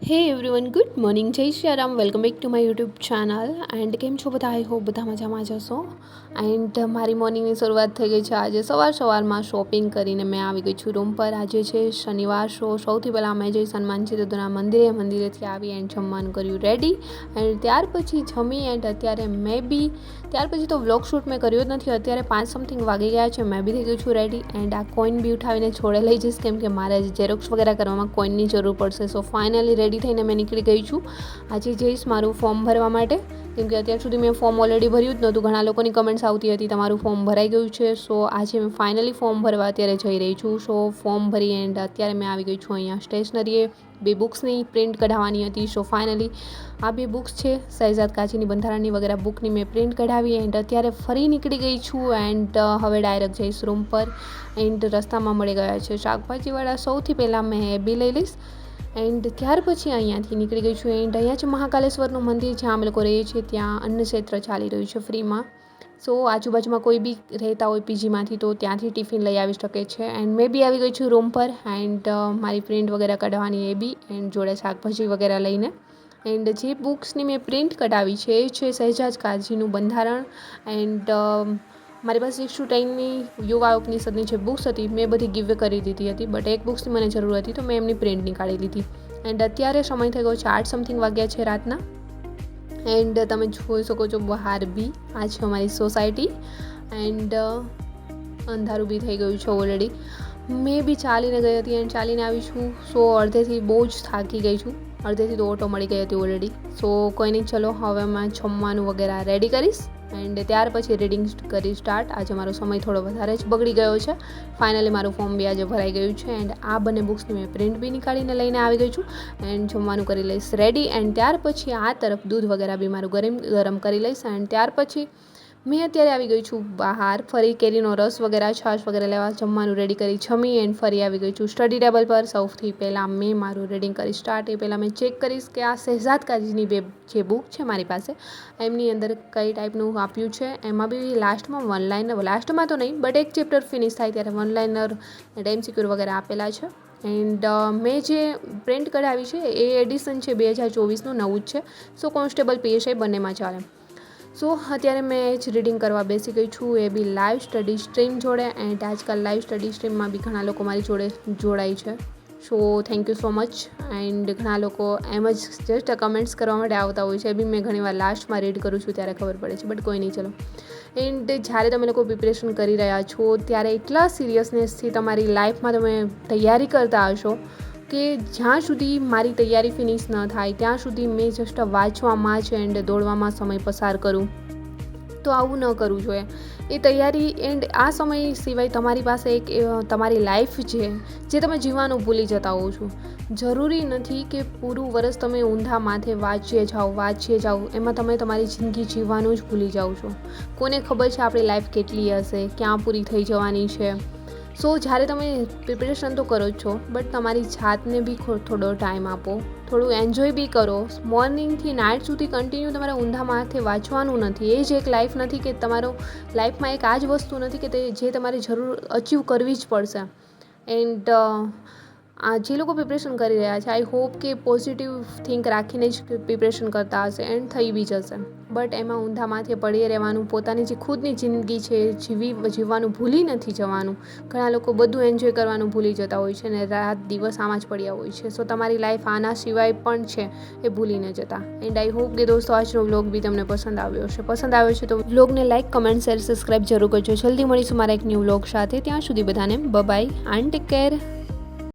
હે everyone, good morning, જય Shri Ram. Welcome back to my YouTube channel. And કેમ છો બધા? આઈ હોપ બધા મજામાં જશો. એન્ડ મારી મોર્નિંગની શરૂઆત થઈ ગઈ છે આજે સવારમાં શોપિંગ કરીને મેં આવી ગઈ છું રૂમ પર. આજે છે શનિવાર, સૌથી પહેલાં મેં જઈશ હનુમાન ચિત્તોના મંદિરેથી આવી એન્ડ જમવાનું કર્યું રેડી. એન્ડ ત્યાર પછી જમી એન્ડ અત્યારે ત્યાર પછી તો વ્લોગ શૂટ મેં કર્યો જ નથી. અત્યારે 5 સમથિંગ વાગી ગયા છે. મેં બી થઈ ગઈ છું રેડી એન્ડ આ કોઈન બી ઉઠાવીને છોડે લઈ જઈશ કેમ કે મારે ઝેરોક્સ વગેરે કરવામાં કોઈનની જરૂર પડશે. સો ફાઇનલી રેડી થઈને મેં નીકળી ગઈ છું. આજે જઈશ મારું ફોર્મ ભરવા માટે કેમ કે અત્યાર સુધી મેં ફોર્મ ઓલરેડી ભર્યું જ નહોતું. ઘણા લોકોની કમેન્ટ્સ આવતી હતી તમારું ફોર્મ ભરાઈ ગયું છે. સો આજે મેં ફાઇનલી ફોર્મ ભરવા અત્યારે જઈ રહી છું. સો ફોર્મ ભરી એન્ડ અત્યારે મેં આવી ગઈ છું અહીંયા સ્ટેશનરીએ. 2 બુક્સની પ્રિન્ટ કઢાવવાની હતી. સો ફાઇનલી આ 2 બુક્સ છે શહેજાદ કાચીની બંધારણની વગેરે બુકની મેં પ્રિન્ટ કઢાવી એન્ડ અત્યારે ફરી નીકળી ગઈ છું. એન્ડ હવે ડાયરેક્ટ જઈશ રૂમ પર. એન્ડ રસ્તામાં મળી ગયા છે શાકભાજીવાળા. સૌથી પહેલાં મેં એ બી લઈ લઈશ એન્ડ ત્યાર પછી અહીંયાથી નીકળી ગઈ છું. એન્ડ અહીંયા છે મહાકાલેશ્વરનું મંદિર જ્યાં અમે લોકો રહીએ છીએ. ત્યાં અન્નક્ષેત્ર ચાલી રહ્યું છે ફ્રીમાં. સો આજુબાજુમાં કોઈ બી રહેતા હોય પીજીમાંથી તો ત્યાંથી ટિફિન લઈ આવી શકે છે. એન્ડ મેં બી આવી ગઈ છું રૂમ પર એન્ડ મારી પ્રિન્ટ વગેરે કઢાવવાની એ બી એન્ડ જોડે શાકભાજી વગેરે લઈને. એન્ડ જે બુક્સની મેં પ્રિન્ટ કઢાવી છે એ છે શહેજાદ કાચીનું બંધારણ. એન્ડ મારી પાસે 6 to 10ની યુવા ઉપનિષદની જે બુક્સ હતી મેં બધી ગીવે કરી દીધી હતી. બટ એક બુક્સની મને જરૂર હતી તો મેં એમની પ્રિન્ટ નીકાળી લીધી. એન્ડ અત્યારે સમય થઈ ગયો છે 8 સમથિંગ વાગ્યા છે રાતના. એન્ડ તમે જોઈ શકો છો બહાર બી આ છે અમારી સોસાયટી. એન્ડ અંધારું બી થઈ ગયું છે ઓલરેડી. મેં બી ચાલીને ગઈ હતી એન્ડ ચાલીને આવી છું. સો અડધેથી બહુ જ થાકી ગઈ છું. અડધેથી તો ઓટો મળી ગઈ હતી ઓલરેડી. સો કોઈ નહીં, ચલો હવે મેં જમવાનું વગેરે રેડી કરીશ એન્ડ ત્યાર પછી રીડિંગ કરી સ્ટાર્ટ. આજે મારો સમય થોડો વધારે જ બગડી ગયો છે. ફાઇનલી મારું ફોર્મ બી આજે ભરાઈ ગયું છે એન્ડ આ બંને બુક્સની મેં પ્રિન્ટ બી નીકાળીને લઈને આવી ગઈ છું. એન્ડ જમવાનું કરી લઈશ રેડી. એન્ડ ત્યાર પછી આ તરફ દૂધ વગેરે બી મારું ગરમ કરી લઈશ. એન્ડ ત્યાર પછી મેં અત્યારે આવી ગઈ છું બહાર ફરી કેરીનો રસ વગેરે છાશ વગેરે લેવા. જમવાનું રેડી કરી જમી એન્ડ ફરી આવી ગઈ છું સ્ટડી ટેબલ પર. સૌથી પહેલાં મેં મારું રીડિંગ કરી સ્ટાર્ટ. એ પહેલાં મેં ચેક કરીશ કે આ શહેજાદ કાચીની જે બુક છે મારી પાસે એમની અંદર કઈ ટાઈપનું આપ્યું છે. એમાં બી લાસ્ટમાં લાસ્ટમાં તો નહીં બટ એક ચેપ્ટર ફિનિશ થાય ત્યારે વન લાઇનર MCQ વગેરે આપેલા છે. એન્ડ મેં જે પ્રિન્ટ કઢાવી છે એ એડિશન છે 2024નું, નવું જ છે. સો કોન્સ્ટેબલ PSI બંનેમાં ચાલે. સો અત્યારે મેં જ રીડિંગ કરવા બેસી ગઈ છું એ બી લાઈવ સ્ટડી સ્ટ્રીમ જોડે. એન્ડ આજકાલ લાઈવ સ્ટડી સ્ટ્રીમમાં બી ઘણા લોકો મારી જોડે જોડાય છે. So thank you so much. And ઘણા લોકો એમ જ જસ્ટ કમેન્ટ્સ કરવા માટે આવતા હોય છે. એ બી મેં ઘણીવાર લાસ્ટમાં રીડ કરું છું ત્યારે ખબર પડે છે બટ કોઈ નહીં, ચલો. એન્ડ જ્યારે તમે લોકો પ્રિપરેશન કરી રહ્યા છો ત્યારે એટલા સિરિયસનેસથી તમારી લાઈફમાં તમે તૈયારી કરતા હશો કે જ્યાં સુધી મારી તૈયારી ફિનિશ ન થાય ત્યાં સુધી મેં જસ્ટ વાંચવામાં જ એન્ડ દોડવામાં સમય પસાર કરું. તો આવું ન કરવું જોઈએ. એ તૈયારી એન્ડ આ સમય સિવાય તમારી પાસે એક તમારી લાઈફ છે જે તમે જીવવાનું ભૂલી જતા હો છો. જરૂરી નથી કે પૂરું વરસ તમે ઊંધા માથે વાંચીએ જાઓ એમાં તમે તમારી જિંદગી જીવવાનું જ ભૂલી જાઓ છો. કોને ખબર છે આપણી લાઈફ કેટલી હશે, ક્યાં પૂરી થઈ જવાની છે. સો જ્યારે તમે પ્રિપરેશન તો કરો જ છો બટ તમારી જાતને બી થોડો ટાઈમ આપો, થોડું એન્જોય બી કરો. મોર્નિંગથી નાઇટ સુધી કન્ટિન્યુ તમારે ઊંધા માથે વાંચવાનું નથી. એ જ એક લાઈફ નથી કે તમારો લાઈફમાં એક આ જ વસ્તુ નથી કે જે તમારે જરૂર અચીવ કરવી જ પડશે. એન્ડ આ જે લોકો પ્રિપરેશન કરી રહ્યા છે આઈ હોપ કે પોઝિટિવ થિંક રાખીને જ પ્રિપરેશન કરતા હશે એન્ડ થઈ બી જશે. બટ એમાં ઊંધા માથે પડી રહેવાનું, પોતાની જે ખુદની જિંદગી છે જીવવાનું ભૂલી નથી જવાનું. ઘણા લોકો બધું એન્જોય કરવાનું ભૂલી જતા હોય છે અને રાત દિવસ આમાં જ પડ્યા હોય છે. સો તમારી લાઈફ આના સિવાય પણ છે એ ભૂલી ન જતા. એન્ડ આઈ હોપ કે દોસ્તો આજનો વ્લોગ બી તમને પસંદ આવ્યો છે તો વ્લોગને લાઇક, કમેન્ટ, શેર, સબસ્ક્રાઈબ જરૂર કરજો. જલ્દી મળીશું મારા એક ન્યૂ વ્લોગ સાથે. ત્યાં સુધી બધાને બાય એન્ડ ટેક કેર.